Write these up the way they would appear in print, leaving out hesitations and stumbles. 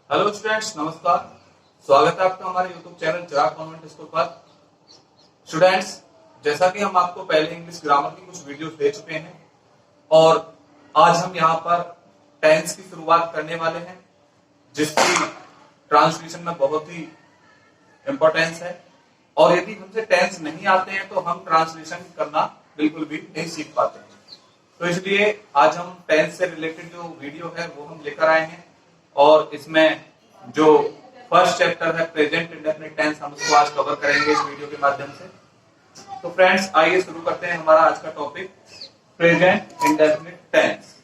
Hello students, नमस्कार। स्वागत है आपका हमारे यूट्यूब चैनल चिराग कॉन्वेंट स्कूल पर। स्टूडेंट्स, जैसा कि हम आपको पहले इंग्लिश ग्रामर की कुछ वीडियोस दे चुके हैं और आज हम यहाँ पर टेंस की शुरुआत करने वाले हैं, जिसकी ट्रांसलेशन में बहुत ही इंपॉर्टेंस है। और यदि हमसे टेंस नहीं आते हैं तो हम ट्रांसलेशन करना बिल्कुल भी नहीं सीख पाते हैं। तो इसलिए आज हम टेंस से रिलेटेड जो वीडियो है वो हम लेकर आए हैं और इसमें जो फर्स्ट चैप्टर है प्रेजेंट इंडेफिनिट टेंस, हम उसको आज कवर करेंगे इस वीडियो के माध्यम से। तो फ्रेंड्स, आइए शुरू करते हैं हमारा आज का topic present indefinite tense.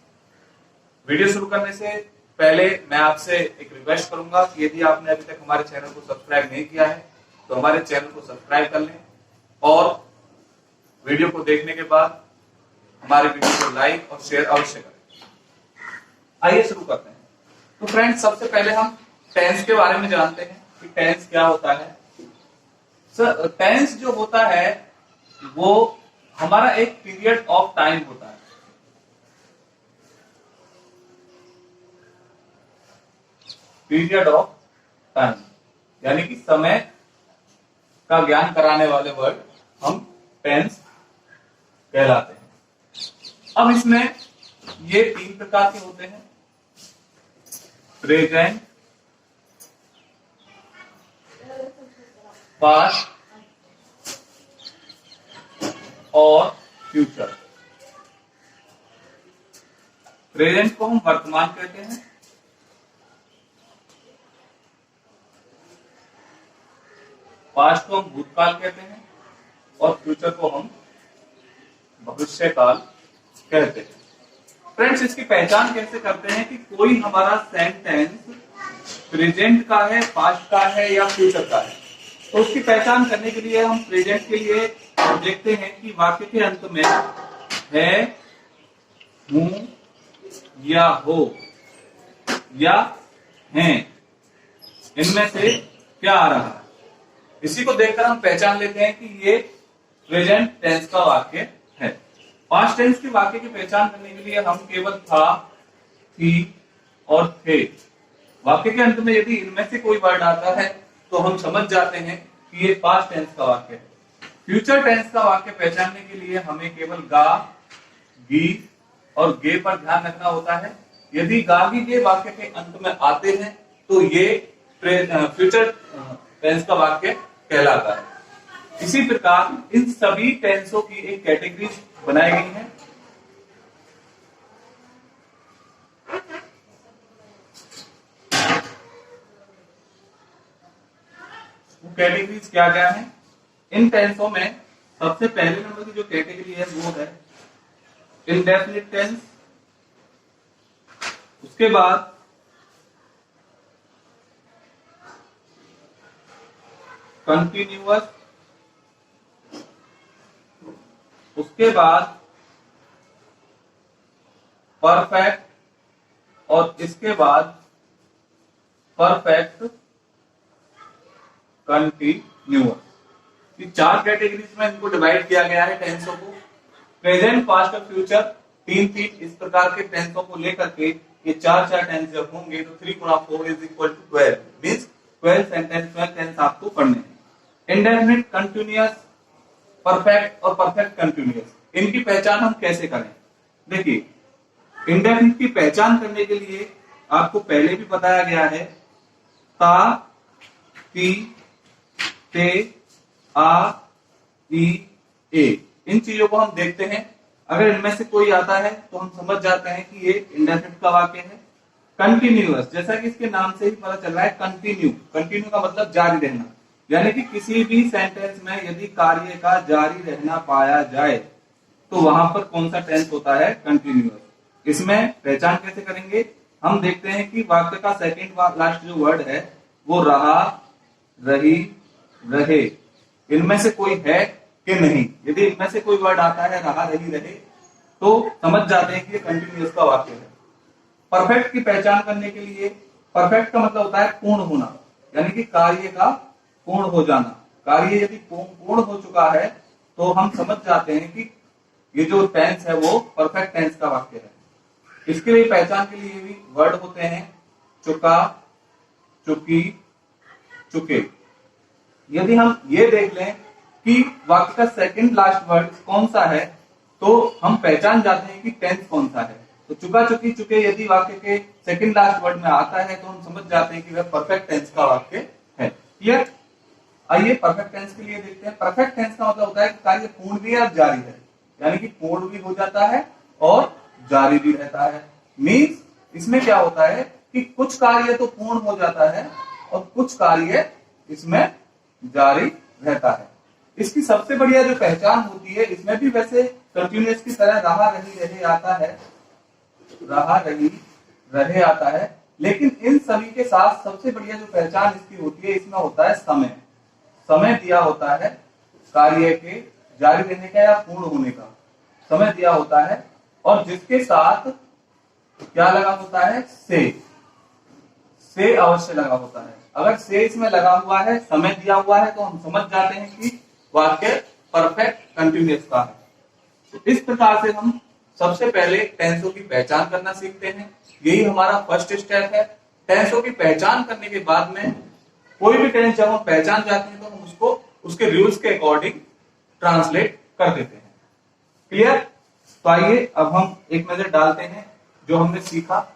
Video शुरू करने से पहले मैं आपसे एक रिक्वेस्ट करूंगा कि यदि आपने अभी तक हमारे चैनल को सब्सक्राइब नहीं किया है तो हमारे चैनल को सब्सक्राइब कर लें और वीडियो को देखने के बाद हमारे वीडियो को लाइक और शेयर अवश्य करें। आइए शुरू करते हैं। तो फ्रेंड्स, सबसे पहले हम टेंस के बारे में जानते हैं कि टेंस क्या होता है। सर, टेंस जो होता है वो हमारा एक पीरियड ऑफ टाइम होता है। पीरियड ऑफ टाइम यानी कि समय का ज्ञान कराने वाले वर्ड हम टेंस कहलाते हैं। अब इसमें ये 3 प्रकार के होते हैं: प्रेजेंट, पास्ट और फ्यूचर। प्रेजेंट को हम वर्तमान कहते हैं, पास्ट को हम भूतकाल कहते हैं और फ्यूचर को हम भविष्यकाल कहते हैं। फ्रेंड्स, इसकी पहचान कैसे करते हैं कि कोई हमारा सेंटेंस प्रेजेंट का है, पास्ट का है या फ्यूचर का है। तो उसकी पहचान करने के लिए हम प्रेजेंट के लिए देखते हैं कि वाक्य के अंत में है, हूं या हो या हैं, इनमें से क्या आ रहा है। इसी को देखकर हम पहचान लेते हैं कि ये प्रेजेंट टेंस का वाक्य है। पास्ट टेंस के वाक्य की पहचान करने के लिए हम केवल था, थी और थे, वाक्य के अंत में यदि इनमें से कोई वर्ड आता है तो हम समझ जाते हैं कि ये पास्ट टेंस का वाक्य है। फ्यूचर टेंस का वाक्य पहचानने के लिए हमें केवल गा, गी और गे पर ध्यान रखना होता है। यदि गा, गी, गे वाक्य के अंत में आते हैं तो ये फ्यूचर टेंस का वाक्य कहलाता है। इसी प्रकार इन सभी टेंसों की एक कैटेगरी बनाई गई है। वो कैटेगरीज क्या क्या है? इन टेंसों में सबसे पहले नंबर की जो कैटेगरी है वो है इंडेफिनिट टेंस, उसके बाद कंटिन्यूअस, उसके बाद परफेक्ट और इसके बाद परफेक्ट कंटिन्यूअस। ये 4 कैटेगरीज में इनको डिवाइड किया गया है टेंसों को। प्रेजेंट, पास्ट और फ्यूचर 3 इस प्रकार के टेंसों को लेकर के ये 4 टेंस जब होंगे तो 3 गुणा 4 is equal to 12 means 12 sentence, 12 tense आपको पढ़ने हैं। इंडेफिनिट, कंटिन्यूअस, परफेक्ट और परफेक्ट कंटिन्यूअस, इनकी पहचान हम कैसे करें? देखिए, इंडेफिनिट की पहचान करने के लिए आपको पहले भी बताया गया है, ता, ती, ते, आ, ई, ए, इन चीजों को हम देखते हैं। अगर इनमें से कोई आता है तो हम समझ जाते हैं कि ये इंडेफिनिट का वाक्य है। कंटिन्यूअस, जैसा कि इसके नाम से ही पता चल रहा है, कंटिन्यू, कंटिन्यू का मतलब जारी रहना, यानी कि किसी भी सेंटेंस में यदि कार्य का जारी रहना पाया जाए तो वहां पर कौन सा टेंस होता है? कंटिन्यूअस। इसमें पहचान कैसे करेंगे? हम देखते हैं कि वाक्य का सेकंड लास्ट जो वर्ड है वो रहा, रही, रहे, इनमें से कोई है कि नहीं। यदि इनमें से कोई वर्ड आता है रहा, रही, रहे, तो समझ जाते हैं कि ये कंटिन्यूअस का वाक्य है। परफेक्ट की पहचान करने के लिए, परफेक्ट का मतलब होता है पूर्ण होना, यानी कि कार्य का पूर्ण हो जाना। कार्य यदि पूर्ण हो चुका है तो हम समझ जाते हैं कि ये जो टेंस है वो परफेक्ट टेंस का वाक्य है। इसके लिए पहचान के लिए भी वर्ड होते हैं चुका, चुकी, चुके। यदि हम ये देख लें कि वाक्य का सेकंड लास्ट वर्ड कौन सा है, तो हम पहचान जाते हैं कि टेंस कौन सा है। तो चुका, चुकी, चुके यदि वाक्य के सेकंड लास्ट वर्ड में आता है तो हम समझ जाते हैं कि वह परफेक्ट टेंस का वाक्य है। क्लियर? आइए परफेक्ट टेंस के लिए देखते हैं। परफेक्ट टेंस का मतलब होता है कि कार्य पूर्ण भी है, जारी है, यानी कि पूर्ण भी हो जाता है और जारी भी रहता है। मीन्स इसमें क्या होता है कि कुछ कार्य तो पूर्ण हो जाता है और कुछ कार्य इसमें जारी रहता है। इसकी सबसे बढ़िया जो पहचान होती है, इसमें भी वैसे कंटिन्यूअस की तरह रहा रही रहे आता है, रहा रही रहे आता है, लेकिन इन सभी के साथ सबसे बढ़िया जो पहचान इसकी होती है, इसमें होता है समय। समय दिया होता है कार्य के जारी रहने का या पूर्ण होने का, समय दिया होता है और जिसके साथ क्या लगा होता है, से अवश्य लगा होता है। अगर से इसमें लगा हुआ है, समय दिया हुआ है, तो हम समझ जाते हैं कि वाक्य परफेक्ट कंटिन्यूअस का है। तो इस प्रकार से हम सबसे पहले टेंसों की पहचान करना सीखते हैं। यही हमारा फर्स्ट स्टेप है। टेंसों की पहचान करने के बाद में कोई भी टेंस जब हम पहचान जाते हैं तो हम उसको उसके रूल्स के अकॉर्डिंग ट्रांसलेट कर देते हैं। क्लियर? तो आइए अब हम एक नजर डालते हैं जो हमने सीखा।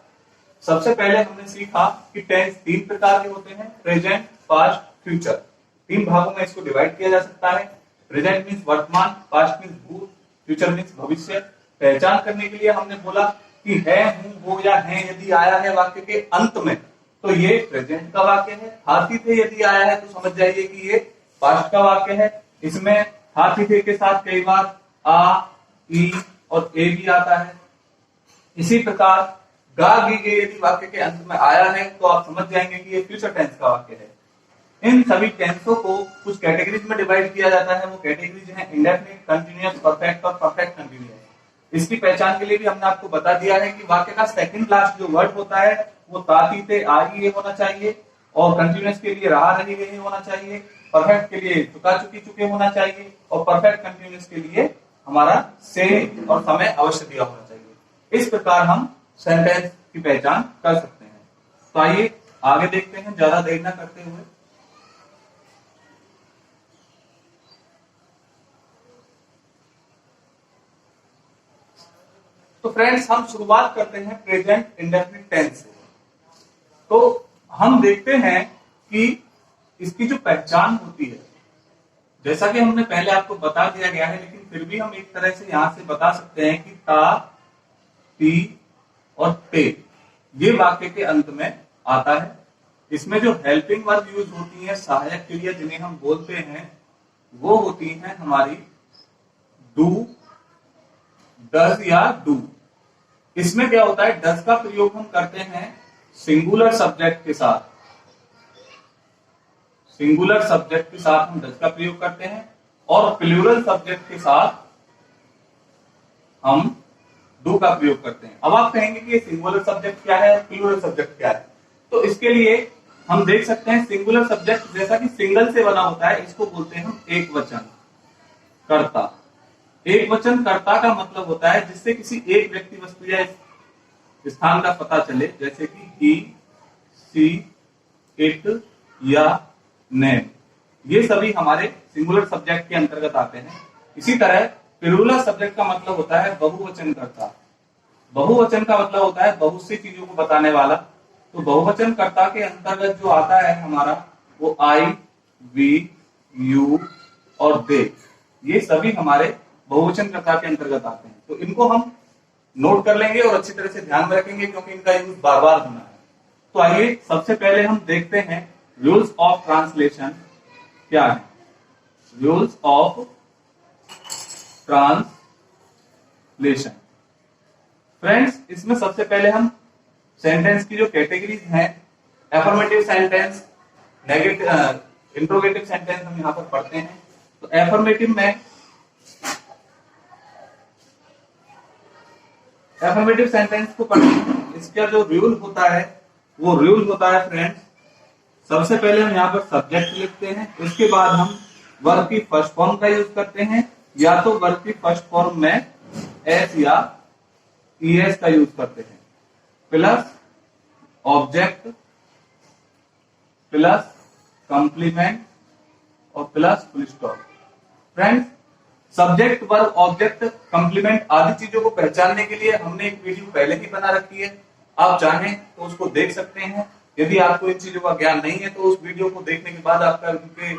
सबसे पहले हमने सीखा कि टेंस तीन प्रकार के होते हैं, प्रेजेंट, पास्ट, फ्यूचर। तीन भागों में इसको डिवाइड किया जा सकता है। प्रेजेंट मीन्स वर्तमान, पास्ट मीन्स भूत, फ्यूचर मीन्स भविष्य। पहचान करने के लिए हमने बोला कि है, हूं, वो या है यदि आया है वाक्य के अंत में तो ये प्रेजेंट का वाक्य है। हाथी थे यदि आया है तो समझ जाइए कि ये पास्ट का वाक्य है। इसमें हाथी थे के साथ कई बार आ, ई और ए भी आता है। इसी प्रकार गा, गी, गे यदि वाक्य के अंत में आया है तो आप समझ जाएंगे कि ये फ्यूचर टेंस का वाक्य है। इन सभी टेंसों को कुछ कैटेगरीज में डिवाइड किया जाता है। वो कैटेगरीज हैं इंडेफिनिट, कंटीन्यूअस, परफेक्ट और परफेक्ट कंटीन्यूअस। इसकी पहचान के लिए भी हमने आपको बता दिया है कि वाक्य का सेकंड लास्ट जो वर्ड होता है वो ताती थे, आई, ये होना चाहिए और कंटीन्यूअस के लिए रहा, रही, रही होना चाहिए। परफेक्ट के लिए चुका, चुकी, चुके होना चाहिए और परफेक्ट कंटीन्यूअस के लिए हमारा से और समय अवश्य दिया होना चाहिए। इस प्रकार हम सेंटेंस की पहचान कर सकते हैं। तो आइए आगे देखते हैं ज्यादा देर न करते हुए। तो फ्रेंड्स हम शुरुआत करते हैं प्रेजेंट इंडेफिनिट टेंस से। तो हम देखते हैं कि इसकी जो पहचान होती है, जैसा कि हमने पहले आपको बता दिया गया है, लेकिन फिर भी हम एक तरह से यहां से बता सकते हैं कि ता, ती और ते ये वाक्य के अंत में आता है। इसमें जो हेल्पिंग वर्ब यूज होती है, सहायक क्रिया जिन्हें हम बोलते हैं, वो होती है हमारी डू, डज या डू। इसमें क्या होता है, डज का प्रयोग हम करते हैं सिंगुलर सब्जेक्ट के साथ। सिंगुलर सब्जेक्ट के साथ हम डज का प्रयोग करते हैं और प्लूरल सब्जेक्ट के साथ हम डू का प्रयोग करते हैं। अब आप कहेंगे कि ये सिंगुलर सब्जेक्ट क्या है, प्लूरल सब्जेक्ट क्या है? तो इसके लिए हम देख सकते हैं सिंगुलर सब्जेक्ट जैसा कि सिंगल से बना होता है, इसको बोलते हैं हम एक वचन कर्ता। एक वचन कर्ता का मतलब होता है जिससे किसी एक व्यक्ति, वस्तु या स्थान का पता चले, जैसे कि ही, सी, इट या नेम। ये सभी हमारे सिंगुलर सब्जेक्ट के अंतर्गत आते हैं। इसी तरह प्लूरल सब्जेक्ट का मतलब होता है बहुवचन कर्ता। बहुवचन का मतलब होता है बहुत सी चीजों को बताने वाला। तो बहुवचन कर्ता के अंतर्गत जो आता है हमारा, वो आई, वी, यू और दे, ये सभी हमारे बहुवचन कर्ता के अंतर्गत आते हैं। तो इनको हम नोट कर लेंगे और अच्छी तरह से ध्यान में रखेंगे क्योंकि इनका यूज बार बार होना है। तो आइए सबसे पहले हम देखते हैं रूल्स ऑफ ट्रांसलेशन क्या है। रूल्स ऑफ ट्रांसलेशन फ्रेंड्स, इसमें सबसे पहले हम सेंटेंस की जो कैटेगरीज हैं, affirmative sentence, negative, interrogative sentence हम यहां पर पढ़ते हैं। तो एफर्मेटिव में एफर्मेटिव सेंटेंस को पढ़ते हैं। इसका जो रूल होता है वो रूल होता है फ्रेंड्स, सबसे पहले हम यहाँ पर सब्जेक्ट लिखते हैं, उसके बाद हम वर्ब की फर्स्ट फॉर्म का यूज करते हैं, या तो वर्ब की फर्स्ट फॉर्म में एस या ईएस का यूज करते हैं, प्लस ऑब्जेक्ट प्लस कॉम्प्लीमेंट और plus full stop. Friends, subject, verb, object, complement आदि चीजों को पहचानने के लिए हमने एक वीडियो पहले ही बना रखी है, आप चाहें तो उसको देख सकते हैं। यदि आपको इन चीजों का ज्ञान नहीं है तो उस वीडियो को देखने के बाद आपका उनके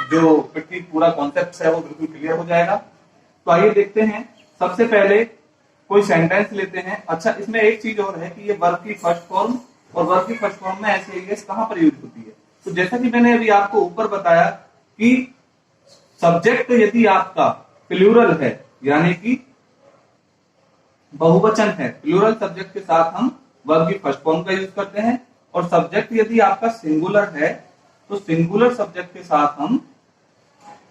जो पूरा कॉन्सेप्ट है वो बिल्कुल क्लियर हो जाएगा। तो आइए देखते हैं। सबसे पहले कोई सेंटेंस लेते हैं। अच्छा, इसमें एक चीज और है कि ये वर्ब की फर्स्ट फॉर्म और वर्ब की फर्स्ट फॉर्म में ऐसे ही कहां पर यूज होती है। तो जैसा कि मैंने अभी आपको ऊपर बताया कि सब्जेक्ट यदि आपका प्लूरल है यानी कि बहुवचन है, प्लूरल सब्जेक्ट के साथ हम वर्ब की फर्स्ट फॉर्म का यूज करते हैं। और सब्जेक्ट यदि आपका सिंगुलर है तो सिंगुलर सब्जेक्ट के साथ हम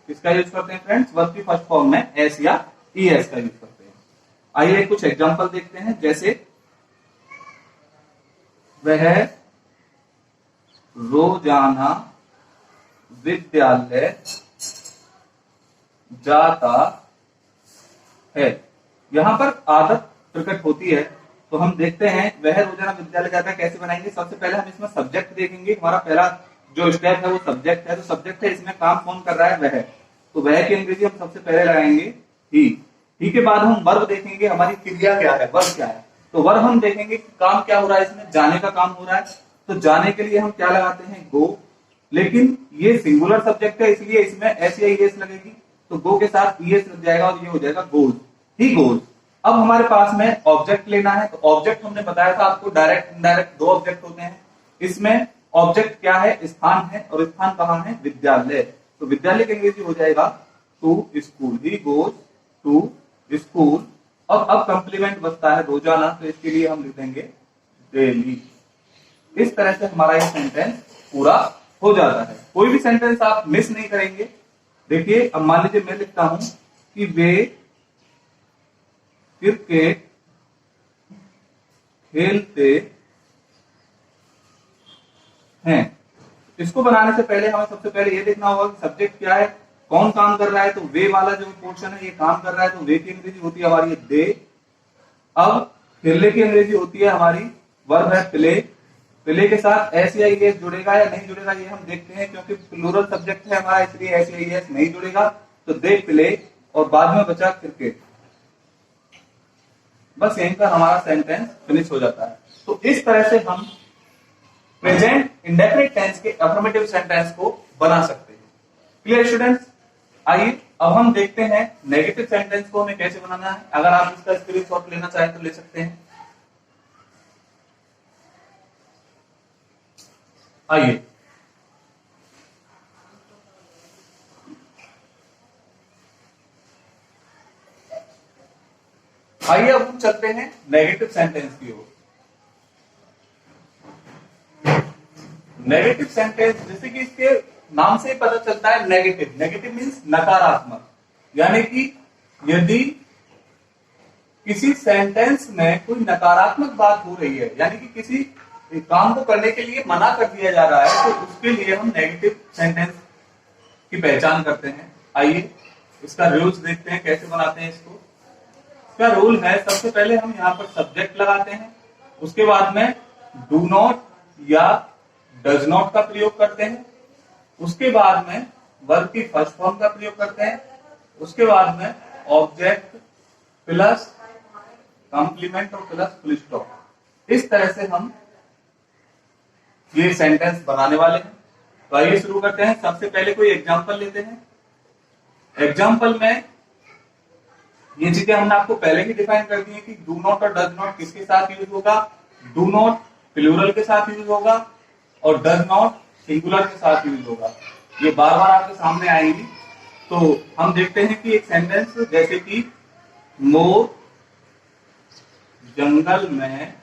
किसका यूज करते हैं फ्रेंड्स? वर्ब की फर्स्ट फॉर्म में एस या ईएस का यूज करते हैं। आइए कुछ एग्जांपल देखते हैं। जैसे वह रोजाना विद्यालय जाता है। यहां पर आदत प्रकट होती है तो हम देखते हैं वह रोजाना विद्यालय जाता है कैसे बनाएंगे। सबसे पहले हम इसमें सब्जेक्ट देखेंगे। हमारा पहला जो स्टेप है वो सब्जेक्ट है। तो सब्जेक्ट है, इसमें काम कौन कर रहा है? वह। तो वह की अंग्रेजी हम सबसे पहले लगाएंगे ही। ही के बाद हम वर्ब देखेंगे, हमारी क्रिया क्या है, वर्ब क्या है। तो वर्ब हम देखेंगे कि काम क्या हो रहा है, इसमें जाने का काम हो रहा है। तो जाने के लिए हम क्या लगाते हैं? गो। लेकिन ये सिंगुलर सब्जेक्ट है इसलिए इसमें एस या ईएस लगेगी। तो गो के साथ ईएस लग जाएगा और ये हो जाएगा गोज, ही गोज। अब हमारे पास में ऑब्जेक्ट लेना है। तो ऑब्जेक्ट हमने बताया था आपको, डायरेक्ट इनडायरेक्ट दो ऑब्जेक्ट होते हैं। इसमें ऑब्जेक्ट क्या है? स्थान है, और स्थान कहाँ है? विद्यालय। तो विद्यालय की अंग्रेजी हो जाएगा to school, he goes to school. और अब कंप्लीमेंट बचता है रोजाना, तो इसके लिए हम लिख देंगे डेली। इस तरह से हमारा ये सेंटेंस पूरा हो जाता है। कोई भी सेंटेंस आप मिस नहीं करेंगे। देखिए, अब मान लीजिए मैं लिखता हूं कि वे क्रिकेट खेलते हैं। इसको बनाने से पहले हमें सबसे पहले ये देखना होगा कि सब्जेक्ट क्या है, कौन काम कर रहा है। तो वे वाला जो पोर्शन है ये काम कर रहा है, तो वे की अंग्रेजी होती है हमारी दे। अब खेलने की अंग्रेजी होती है हमारी, वर्ब है प्ले। प्ले के साथ एस या ईएस जुड़ेगा या नहीं जुड़ेगा ये हम देखते हैं, क्योंकि प्लूरल सब्जेक्ट है हमारा इसलिए एस या ईएस नहीं जुड़ेगा। तो दे प्ले, और बाद में बचा क्रिकेट। बस यहीं पर हमारा सेंटेंस फिनिश हो जाता है। तो इस तरह से हम प्रेजेंट इंडेफिनिट टेंस के अफर्मेटिव सेंटेंस को बना सकते हैं। Clear students? आइए अब हम देखते हैं नेगेटिव सेंटेंस को हमें कैसे बनाना है। अगर आप इसका स्क्रीनशॉट लेना चाहें तो ले सकते हैं। आइए अब हम चलते हैं नेगेटिव सेंटेंस की ओर। नेगेटिव सेंटेंस, जैसे कि इसके नाम से पता चलता है नेगेटिव। नेगेटिव मीन्स नकारात्मक। यानी कि यदि किसी सेंटेंस में कोई नकारात्मक बात हो रही है, यानी कि किसी काम को करने के लिए मना कर दिया जा रहा है, तो उसके लिए हम नेगेटिव सेंटेंस की पहचान करते हैं। आइए इसका रूल्स देखते हैं कैसे बनाते हैं इसको। इसका रूल है, सबसे पहले हम यहाँ पर सब्जेक्ट लगाते हैं, उसके बाद में डू नॉट या डज नॉट का प्रयोग करते हैं, उसके बाद में वर्ब की फर्स्ट फॉर्म का प्रयोग करते हैं, उसके बाद में ऑब्जेक्ट प्लस कॉम्प्लीमेंट और प्लस फुल स्टॉप। इस तरह से हम ये सेंटेंस बनाने वाले हैं। तो आइए शुरू करते हैं। सबसे पहले कोई एग्जांपल लेते हैं। एग्जांपल में ये चीजें हमने आपको पहले ही डिफाइन कर दी है कि डू नॉट और डज नॉट किसके साथ यूज होगा। डू नॉट प्लूरल के साथ यूज होगा और डज नॉट सिंगुलर के साथ यूज होगा। ये बार बार आपके सामने आएंगी। तो हम देखते हैं कि एक सेंटेंस जैसे कि मोर जंगल में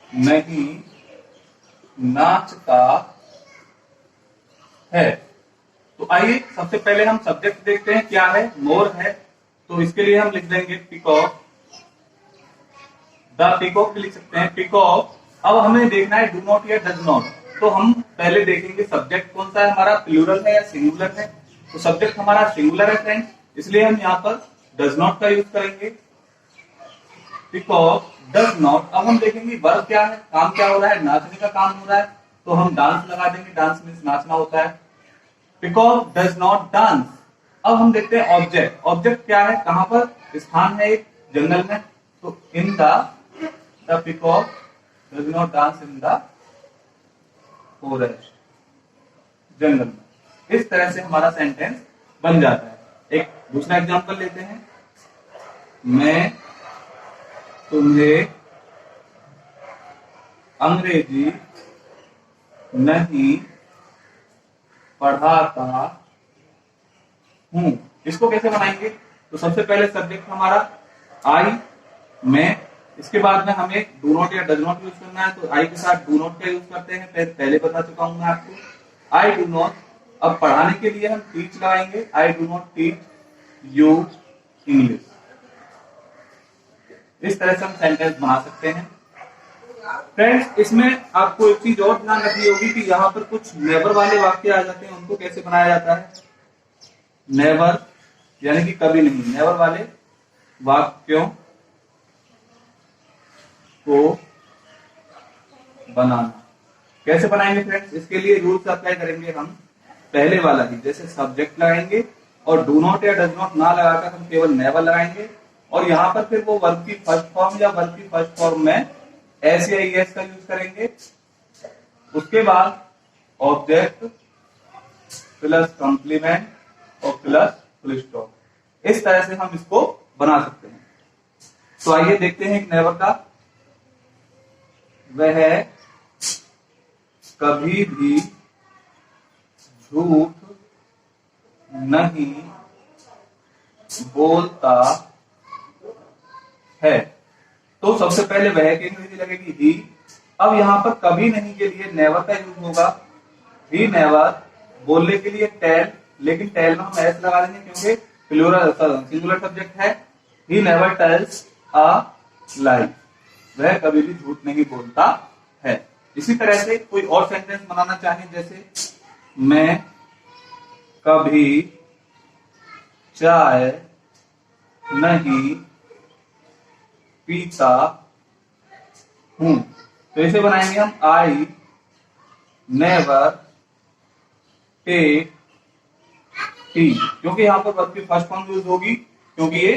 नहीं नाचता है। तो आइए सबसे पहले हम सब्जेक्ट देखते हैं क्या है। मोर है, तो इसके लिए हम लिख देंगे पीकॉक। द पीकॉक भी लिख सकते हैं, पीकॉक। अब हमें देखना है डू नॉट या डज नॉट। तो हम पहले देखेंगे सब्जेक्ट कौन सा है हमारा, प्लूरल है या सिंगुलर है। तो सब्जेक्ट हमारा सिंगुलर है फ्रेंड, इसलिए हम यहाँ पर डज नॉट का यूज करेंगे। Peacock does not. अब हम देखेंगे वर्ब क्या है, काम क्या हो रहा है, नाचने का काम हो रहा है। तो हम डांस लगा देंगे, डांस मीन्स नाचना होता है। Peacock does not dance. अब हम देखते हैं ऑब्जेक्ट। ऑब्जेक्ट क्या है, कहां पर, स्थान है एक जंगल में, तो in the peacock does not dance in the forest, जंगल में। इस तरह से हमारा सेंटेंस बन जाता है। एक दूसरा एग्जांपल लेते हैं, मैं तुम्हें अंग्रेजी नहीं पढ़ाता हूं। इसको कैसे बनाएंगे, तो सबसे पहले सब्जेक्ट हमारा आई, मैं, इसके बाद में हमें डू नॉट या डज नॉट यूज करना है, तो आई के साथ डू नॉट का यूज करते हैं, पहले बता चुका हूं मैं आपको। आई डू नॉट, अब पढ़ाने के लिए हम टीच लगाएंगे, I do not teach you English. इस तरह से हम सेंटेंस बना सकते हैं। फ्रेंड्स, इसमें आपको एक चीज और ध्यान रखनी होगी कि यहाँ पर कुछ नेवर वाले वाक्य आ जाते हैं, उनको कैसे बनाया जाता है। नेवर यानी कि कभी नहीं, नेवर वाले वाक्यों को बनाना कैसे बनाएंगे फ्रेंड्स, इसके लिए रूल्स अप्लाई करेंगे हम। पहले वाला ही, जैसे सब्जेक्ट लगाएंगे और डू नॉट या डज नॉट ना लगाकर हम केवल नेवर लगाएंगे, और यहाँ पर फिर वो वर्ब की फर्स्ट फॉर्म या वर्ब की फर्स्ट फॉर्म में एस या एस का यूज करेंगे। उसके बाद ऑब्जेक्ट प्लस कंप्लीमेंट और प्लस फुल स्टॉप। इस तरह से हम इसको बना सकते हैं। तो आइए देखते हैं एक नेवर का। वह कभी भी झूठ नहीं बोलता है। तो सबसे पहले वह की अंग्रेजी लगेगी ही। अब यहां पर कभी नहीं के लिए नेवर का यूज होगा, ही नेवर। बोलने के लिए टेल, लेकिन टेल में हम एस लगा देंगे क्योंकि प्लूरल सिंगुलर सब्जेक्ट है। ही नेवर टेल्स अ लाई, वह कभी भी झूठ नहीं बोलता है। इसी तरह से कोई और सेंटेंस बनाना चाहें, जैसे मैं कभी चाय नहीं पीता हूं, तो इसे बनाएंगे हम आई नेवर टेक टी, क्योंकि यहां पर वर्ब की फर्स्ट फॉर्म यूज होगी, क्योंकि ये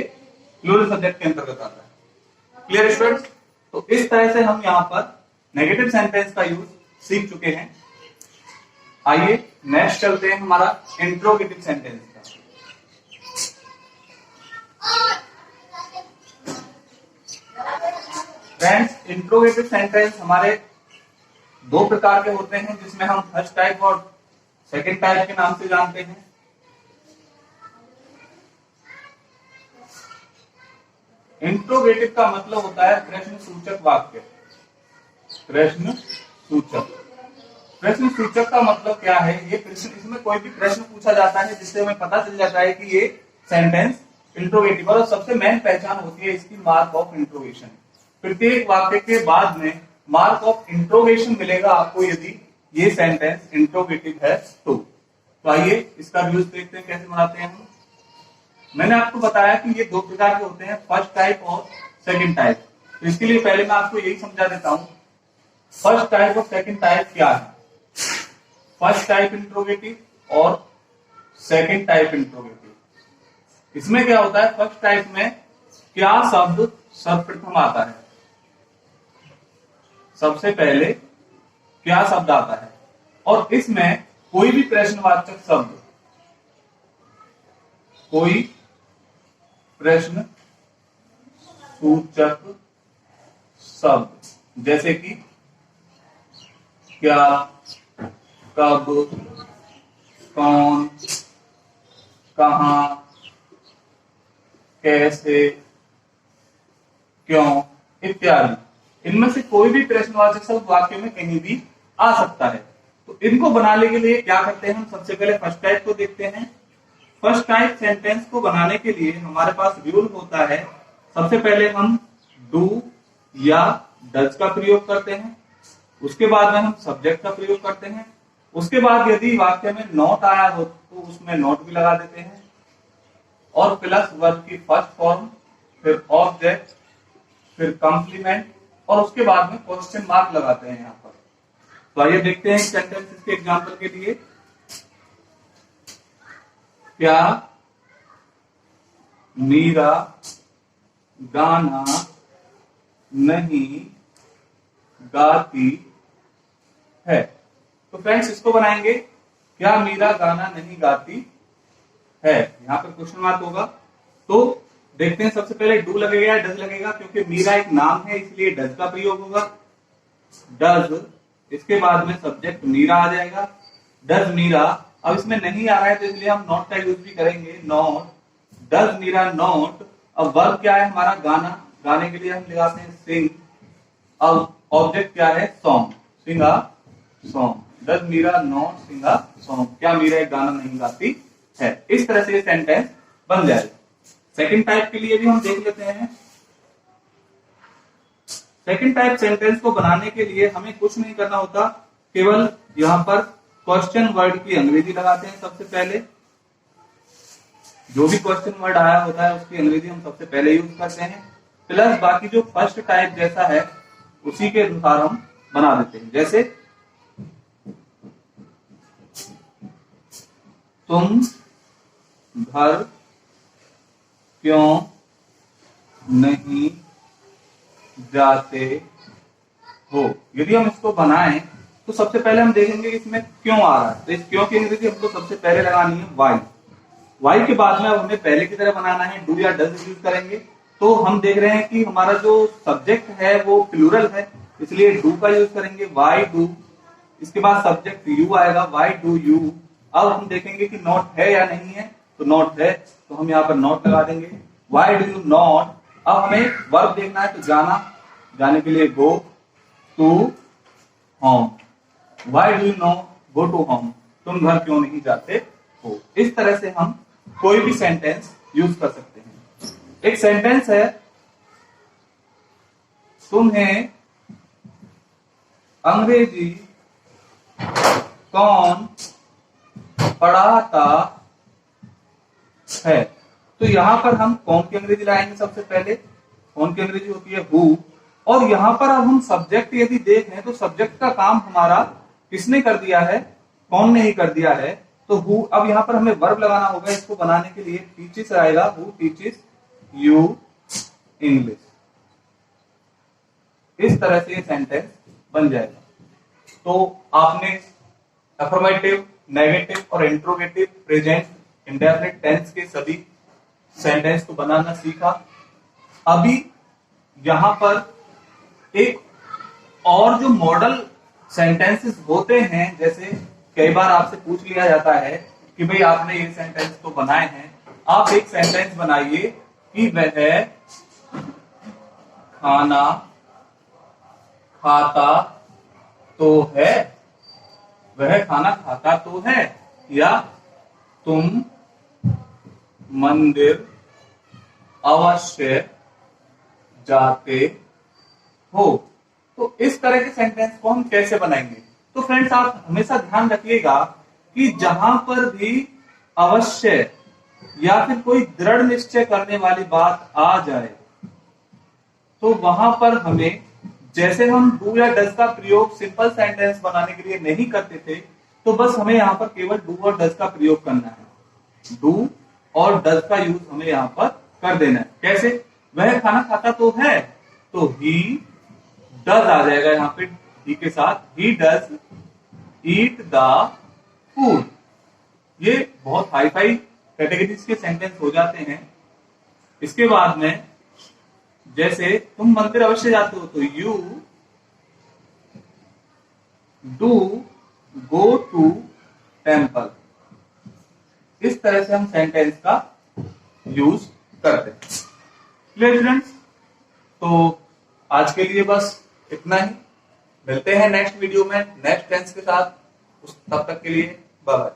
प्लूरल सब्जेक्ट के अंतर्गत आता है। Clear students? तो इस तरह से हम यहां पर नेगेटिव सेंटेंस का यूज सीख चुके हैं। आइए नेक्स्ट चलते हैं हमारा इंट्रोगेटिव सेंटेंस का। फ्रेंड्स, इंट्रोगेटिव सेंटेंस हमारे दो प्रकार के होते हैं, जिसमें हम फर्स्ट टाइप और सेकंड टाइप के नाम से जानते हैं। इंट्रोगेटिव का मतलब होता है प्रश्न सूचक वाक्य। प्रश्न सूचक, प्रश्न सूचक का मतलब क्या है, ये प्रश्न, इसमें कोई भी प्रश्न पूछा जाता है जिससे हमें पता चल जाता है कि ये सेंटेंस इंट्रोगेटिव, और सबसे मेन पहचान होती है इसकी मार्क ऑफ इंट्रोगेशन। प्रत्येक वाक्य के बाद में मार्क ऑफ इंट्रोगेशन मिलेगा आपको यदि ये सेंटेंस इंट्रोगेटिव है तो। आइए इसका यूज देखते हैं कैसे बनाते हैं हम। मैंने आपको बताया कि ये दो प्रकार के होते हैं, फर्स्ट टाइप और सेकंड टाइप। तो इसके लिए पहले मैं आपको यही समझा देता हूं, फर्स्ट टाइप और सेकंड टाइप क्या है। फर्स्ट टाइप इंट्रोगेटिव और सेकंड टाइप इंट्रोगेटिव। इसमें क्या होता है, फर्स्ट टाइप में क्या शब्द सर्वप्रथम आता है, सबसे पहले क्या शब्द आता है, और इसमें कोई भी प्रश्नवाचक शब्द, कोई प्रश्न सूचक शब्द, जैसे कि क्या, कब, कौन, कहां, कैसे, क्यों इत्यादि, इनमें से कोई भी प्रश्नवाचक शब्द वाक्य में कहीं भी आ सकता है। तो इनको बनाने के लिए क्या करते हैं हम, सबसे पहले फर्स्ट टाइप को देखते हैं। फर्स्ट टाइप सेंटेंस को बनाने के लिए हमारे पास रूल होता है, सबसे पहले हम डू या डज का प्रयोग करते हैं, उसके बाद में हम सब्जेक्ट का प्रयोग करते हैं, उसके बाद यदि वाक्य में नॉट आया हो तो उसमें नॉट भी लगा देते हैं, और प्लस वर्ब की फर्स्ट फॉर्म, फिर ऑब्जेक्ट, फिर कॉम्प्लीमेंट, और उसके बाद में क्वेश्चन मार्क लगाते हैं यहाँ पर। तो आइए देखते हैं सेंटेंस इसके एग्जाम्पल के लिए। क्या मीरा गाना नहीं गाती है। तो फ्रेंड्स इसको बनाएंगे, क्या मीरा गाना नहीं गाती है। यहाँ पर क्वेश्चन मार्क होगा। तो देखते हैं, सबसे पहले डू लगेगा या डज लगेगा, क्योंकि मीरा एक नाम है इसलिए डज का प्रयोग होगा। डज, इसके बाद में सब्जेक्ट मीरा आ जाएगा। डज मीरा, अब इसमें नहीं आ रहा है तो इसलिए हम नॉट का यूज भी करेंगे। Not, does Meera not. अब वर्ब क्या है हमारा, गाना। गाने के लिए हम लगाते हैं सिंग। अब ऑब्जेक्ट क्या है, song. Sing a song. Does Meera not sing a song, क्या मीरा एक गाना नहीं गाती है। इस तरह से ये सेंटेंस बन जाएगा। सेकंड टाइप के लिए भी हम देख लेते हैं। सेकंड टाइप सेंटेंस को बनाने के लिए हमें कुछ नहीं करना होता, केवल यहां पर क्वेश्चन वर्ड की अंग्रेजी लगाते हैं सबसे पहले। जो भी क्वेश्चन वर्ड आया होता है उसकी अंग्रेजी हम सबसे पहले यूज करते हैं, प्लस बाकी जो फर्स्ट टाइप जैसा है उसी के अनुसार हम बना देते हैं। जैसे तुम घर क्यों नहीं जाते हो। यदि हम इसको बनाएं तो सबसे पहले हम देखेंगे कि इसमें क्यों आ रहा है। तो इस क्यों की अंग्रेजी हमको सबसे पहले लगानी है वाई। वाई के बाद में अब हमें पहले की तरह बनाना है, डू या डज यूज करेंगे। तो हम देख रहे हैं कि हमारा जो सब्जेक्ट है वो प्लूरल है, इसलिए डू का यूज करेंगे, वाई डू। इसके बाद सब्जेक्ट यू आएगा, वाई डू यू। अब हम देखेंगे कि नॉट है या नहीं है, तो नॉट है तो हम यहाँ पर नॉट लगा देंगे। Y do you not. अब हमें वर्ब देखना है, तो जाना, जाने के लिए go to home. Why do you no go to home, तुम घर क्यों नहीं जाते हो। इस तरह से हम कोई भी सेंटेंस यूज कर सकते हैं। एक सेंटेंस है, तुम्हें अंग्रेजी कौन पढ़ाता है। तो यहां पर हम कौन की अंग्रेजी लाएंगे सबसे पहले, कौन की अंग्रेजी होती है हु। और यहां पर अब हम सब्जेक्ट यदि देखें तो सब्जेक्ट का काम हमारा किसने कर दिया है, कौन ने ही कर दिया है, तो हु। अब यहां पर हमें वर्ब लगाना होगा, इसको बनाने के लिए टीचेस आएगा, हु टीचेस यू इंग्लिश। इस तरह से ये सेंटेंस बन जाएगा। तो आपने अफर्मेटिव, नेगेटिव और इंट्रोगेटिव, प्रेजेंट, इंडेफिनिट टेंस के सभी सेंटेंस को बनाना सीखा। अभी यहां पर एक और जो मॉडल सेंटेंसेस होते हैं, जैसे कई बार आपसे पूछ लिया जाता है कि भाई आपने ये सेंटेंस तो बनाए हैं, आप एक सेंटेंस बनाइए कि वह खाना खाता तो है, वह खाना खाता तो है, या तुम मंदिर अवश्य जाते हो। तो इस तरह के सेंटेंस को हम कैसे बनाएंगे। तो फ्रेंड्स आप हमेशा ध्यान रखिएगा कि जहां पर भी अवश्य या फिर कोई दृढ़ निश्चय करने वाली बात आ जाए तो वहां पर हमें, जैसे हम डू या डज का प्रयोग सिंपल सेंटेंस बनाने के लिए नहीं करते थे, तो बस हमें यहाँ पर केवल डू और डज का प्रयोग करना है। डू और डज का यूज हमें यहाँ पर कर देना है। कैसे, वह खाना खाता तो है, तो ही डज आ जाएगा यहाँ पे ही के साथ, he does eat the food. ये बहुत हाई फाई कैटेगरीज के सेंटेंस हो जाते हैं। इसके बाद में जैसे तुम मंदिर अवश्य जाते हो, तो you do go to temple. इस तरह से हम सेंटेंस का यूज करते हैं। क्लियर स्टूडेंट्स, तो आज के लिए बस इतना ही। मिलते हैं नेक्स्ट वीडियो में नेक्स्ट टेंस के साथ। तब तक के लिए बाय बाय।